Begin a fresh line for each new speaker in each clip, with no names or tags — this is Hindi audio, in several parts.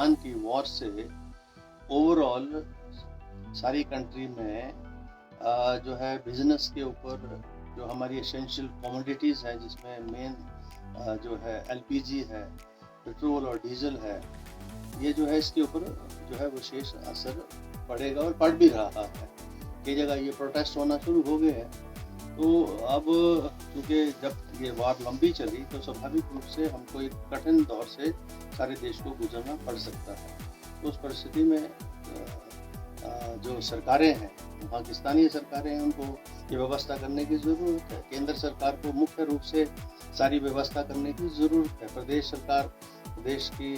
ईरान की वॉर से ओवरऑल सारी कंट्री में जो है बिजनेस के ऊपर जो हमारी एसेंशियल कमोडिटीज़ है, जिसमें मेन जो है एलपीजी है, पेट्रोल और डीजल है, ये जो है इसके ऊपर जो है विशेष असर पड़ेगा और पड़ भी रहा है। कई जगह ये प्रोटेस्ट होना शुरू हो गए हैं। तो अब क्योंकि जब ये वार लंबी चली तो स्वाभाविक रूप से हमको एक कठिन दौर से सारे देश को गुजरना पड़ सकता है। तो उस परिस्थिति में जो सरकारें हैं, पाकिस्तानी सरकारें हैं, उनको ये व्यवस्था करने की ज़रूरत है। केंद्र सरकार को मुख्य रूप से सारी व्यवस्था करने की ज़रूरत है। प्रदेश सरकार, प्रदेश की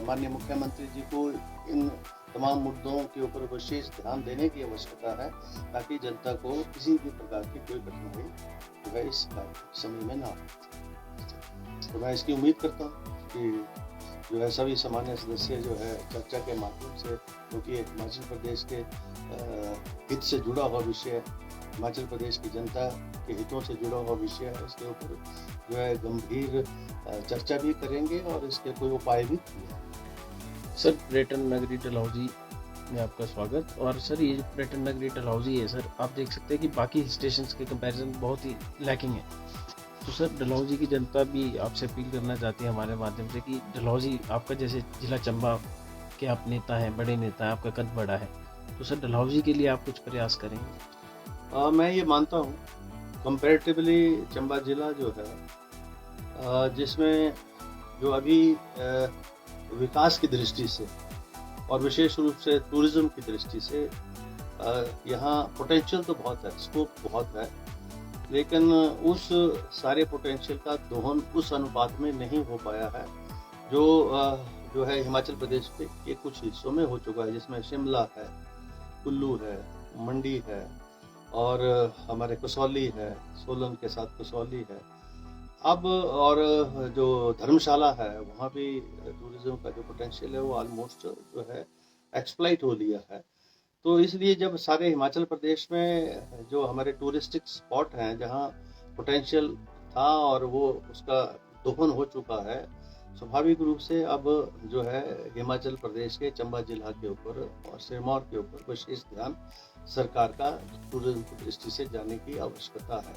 माननीय मुख्यमंत्री जी को इन तमाम मुद्दों के ऊपर विशेष ध्यान देने की आवश्यकता है, ताकि जनता को किसी भी प्रकार की कोई कठिनाई जो है इस समय में ना हो। तो मैं इसकी उम्मीद करता हूँ कि जो है सभी सामान्य सदस्य जो है चर्चा के माध्यम से, क्योंकि हिमाचल प्रदेश के हित से जुड़ा हुआ विषय है, हिमाचल प्रदेश की जनता के हितों से जुड़ा हुआ विषय है, इसके ऊपर जो है गंभीर चर्चा भी करेंगे और इसके कोई उपाय भी किए।
सर, पर्यटन नगरी डलहौजी में आपका स्वागत। और सर, ये पर्यटन नगरी डलहौजी है सर, आप देख सकते हैं कि बाकी स्टेशंस के कंपैरिजन बहुत ही लैकिंग है। तो सर, डलहौजी की जनता भी आपसे अपील करना चाहती है हमारे माध्यम से कि डलहौजी, आपका जैसे जिला चंबा के आप नेता हैं, बड़े नेता हैं, आपका कद बड़ा है, तो सर डलहौजी के लिए आप कुछ प्रयास करेंगे?
मैं ये मानता हूँ कंपैरेटिवली चंबा जिला जो है जिसमें जो अभी विकास की दृष्टि से और विशेष रूप से टूरिज्म की दृष्टि से यहाँ पोटेंशियल तो बहुत है, स्कोप बहुत है, लेकिन उस सारे पोटेंशियल का दोहन उस अनुपात में नहीं हो पाया है जो है हिमाचल प्रदेश के कुछ हिस्सों में हो चुका है, जिसमें शिमला है, कुल्लू है, मंडी है और हमारे कसौली है, सोलन के साथ कसौली है। अब और जो धर्मशाला है, वहाँ भी टूरिज्म का जो पोटेंशियल है वो ऑलमोस्ट जो है एक्सप्लॉइट हो लिया है। तो इसलिए जब सारे हिमाचल प्रदेश में जो हमारे टूरिस्टिक स्पॉट हैं, जहाँ पोटेंशियल था और वो उसका दोहन हो चुका है, स्वाभाविक रूप से अब जो है हिमाचल प्रदेश के चंबा जिला के ऊपर और सिरमौर के ऊपर विशेष ध्यान सरकार का टूरिज्म की दृष्टि से जाने की आवश्यकता है,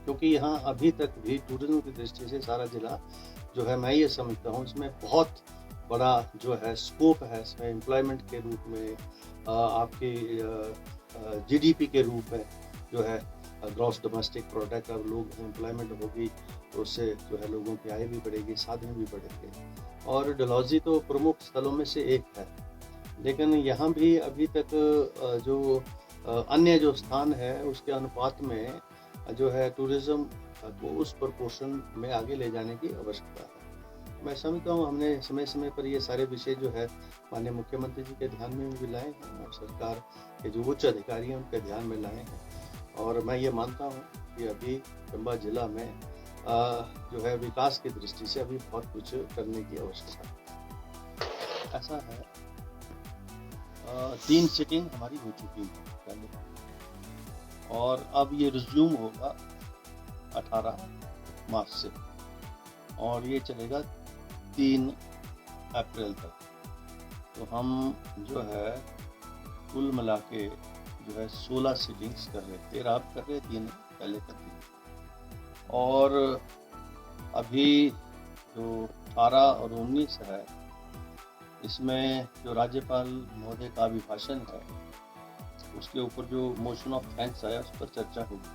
क्योंकि यहाँ अभी तक भी टूरिज्म की दृष्टि से सारा जिला जो है, मैं ये समझता हूँ इसमें बहुत बड़ा जो है स्कोप है। इसमें एम्प्लॉयमेंट के रूप में, आपके जीडीपी के रूप में जो है ग्रॉस डोमेस्टिक प्रोडक्ट, अब लोग एम्प्लॉयमेंट होगी तो उससे जो है लोगों की आय भी बढ़ेगी, साधन भी बढ़ेंगे। और डलहौजी तो प्रमुख स्थलों में से एक है, लेकिन यहाँ भी अभी तक जो अन्य जो स्थान है उसके अनुपात में जो है टूरिज्म को उस प्रोपोर्शन में आगे ले जाने की आवश्यकता है। मैं समझता हूँ हमने समय समय पर ये सारे विषय जो है माननीय मुख्यमंत्री जी के ध्यान में भी लाए हैं और सरकार के जो उच्च अधिकारी हैं उनके ध्यान में लाए हैं। और मैं ये मानता हूँ कि अभी चंबा जिला में जो है विकास की दृष्टि से अभी बहुत कुछ करने की आवश्यकता है। ऐसा है, 3 सिटिंग हमारी हो चुकी है पहले, और अब ये रिज्यूम होगा 18 मार्च से और ये चलेगा 3 अप्रैल तक। तो हम जो है कुल मिला के जो है 16 सिटिंग्स कर रहे, 13 आप कर रहे, 3 पहले कर दिए। और अभी जो 18 और 19 है, इसमें जो राज्यपाल महोदय का अभिभाषण है उसके ऊपर जो मोशन ऑफ थैंक्स आया उस पर चर्चा होगी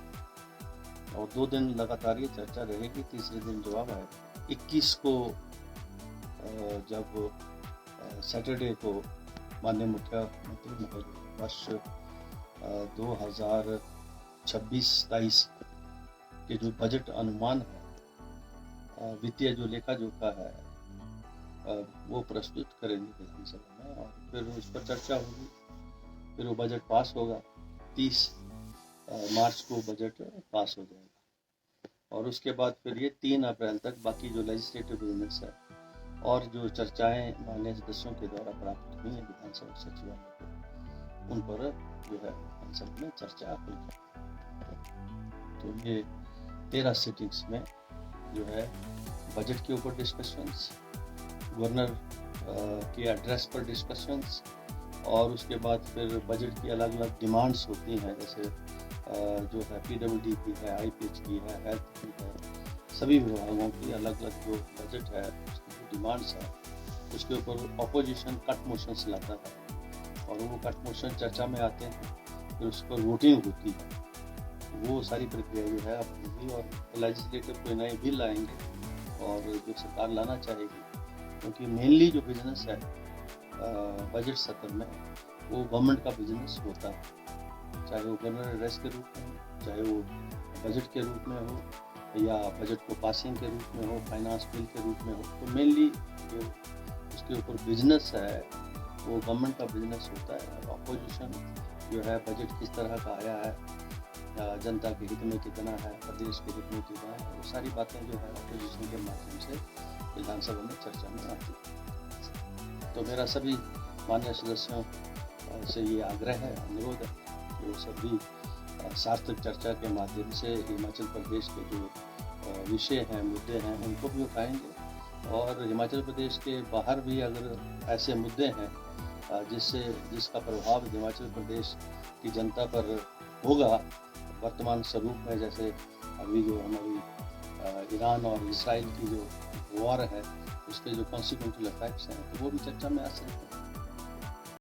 और 2 दिन लगातार ये चर्चा रहेगी। तीसरे दिन जवाब आएगा। 21 को जब सैटरडे को माननीय मुख्यमंत्री महोदय वर्ष 2026-23 के जो बजट अनुमान है, वित्तीय जो लेखा जोखा है, वो प्रस्तुत करेंगे विधानसभा में और फिर उस पर चर्चा होगी। फिर वो बजट पास होगा। 30 मार्च को बजट पास हो जाएगा और उसके बाद फिर ये 3 अप्रैल तक बाकी जो लेजिस्लेटिव बिजनेस है और जो चर्चाएं माननीय सदस्यों के द्वारा प्राप्त हुई हैं विधानसभा सचिवालय को, उन पर जो है विधानसभा में चर्चा होगी। तो ये 13 सिटिंग्स में जो है बजट के ऊपर डिस्कशंस, गवर्नर के एड्रेस पर डिस्कशंस, और उसके बाद फिर बजट की अलग अलग डिमांड्स होती हैं, जैसे जो है PWD की है, IPH की है, हेल्थ की है, सभी विभागों की अलग अलग जो बजट है उसकी जो डिमांड्स है उसके ऊपर अपोजिशन कट मोशंस लाता है, और वो कट मोशन चर्चा में आते हैं, फिर उस पर वोटिंग होती है। वो सारी प्रक्रिया जो है अब होगी, और लेजिस्लेटिव कोई नए बिल लाएंगे और जो सरकार लाना चाहेगी, क्योंकि मेनली जो बिजनेस है बजट सत्र में वो गवर्नमेंट का बिजनेस होता है, चाहे वो गवर्नर एड्रेस के रूप में हो, चाहे वो बजट के रूप में हो, या बजट को पासिंग के रूप में हो, फाइनेंस बिल के रूप में हो। तो मेनली जो उसके ऊपर बिजनेस है वो गवर्नमेंट का बिजनेस होता है। और अपोजिशन जो है बजट किस तरह का आया है, जनता के हित में कितना है, प्रदेश के हित में कितना है, वो सारी बातें जो है अपोजिशन के माध्यम से विधानसभा में चर्चा में आती है। तो मेरा सभी माननीय सदस्यों से ये आग्रह है, अनुरोध है, जो सभी सार्थक चर्चा के माध्यम से हिमाचल प्रदेश के जो विषय हैं, मुद्दे हैं, उनको भी उठाएंगे, और हिमाचल प्रदेश के बाहर भी अगर ऐसे मुद्दे हैं जिसका प्रभाव हिमाचल प्रदेश की जनता पर होगा वर्तमान स्वरूप में, जैसे अभी जो हमारी ईरान और इसराइल की जो वॉर है उसके जो कॉन्सिक्वेंशियल इफेक्ट्स हैं, तो वो भी चर्चा में आ सकते हैं।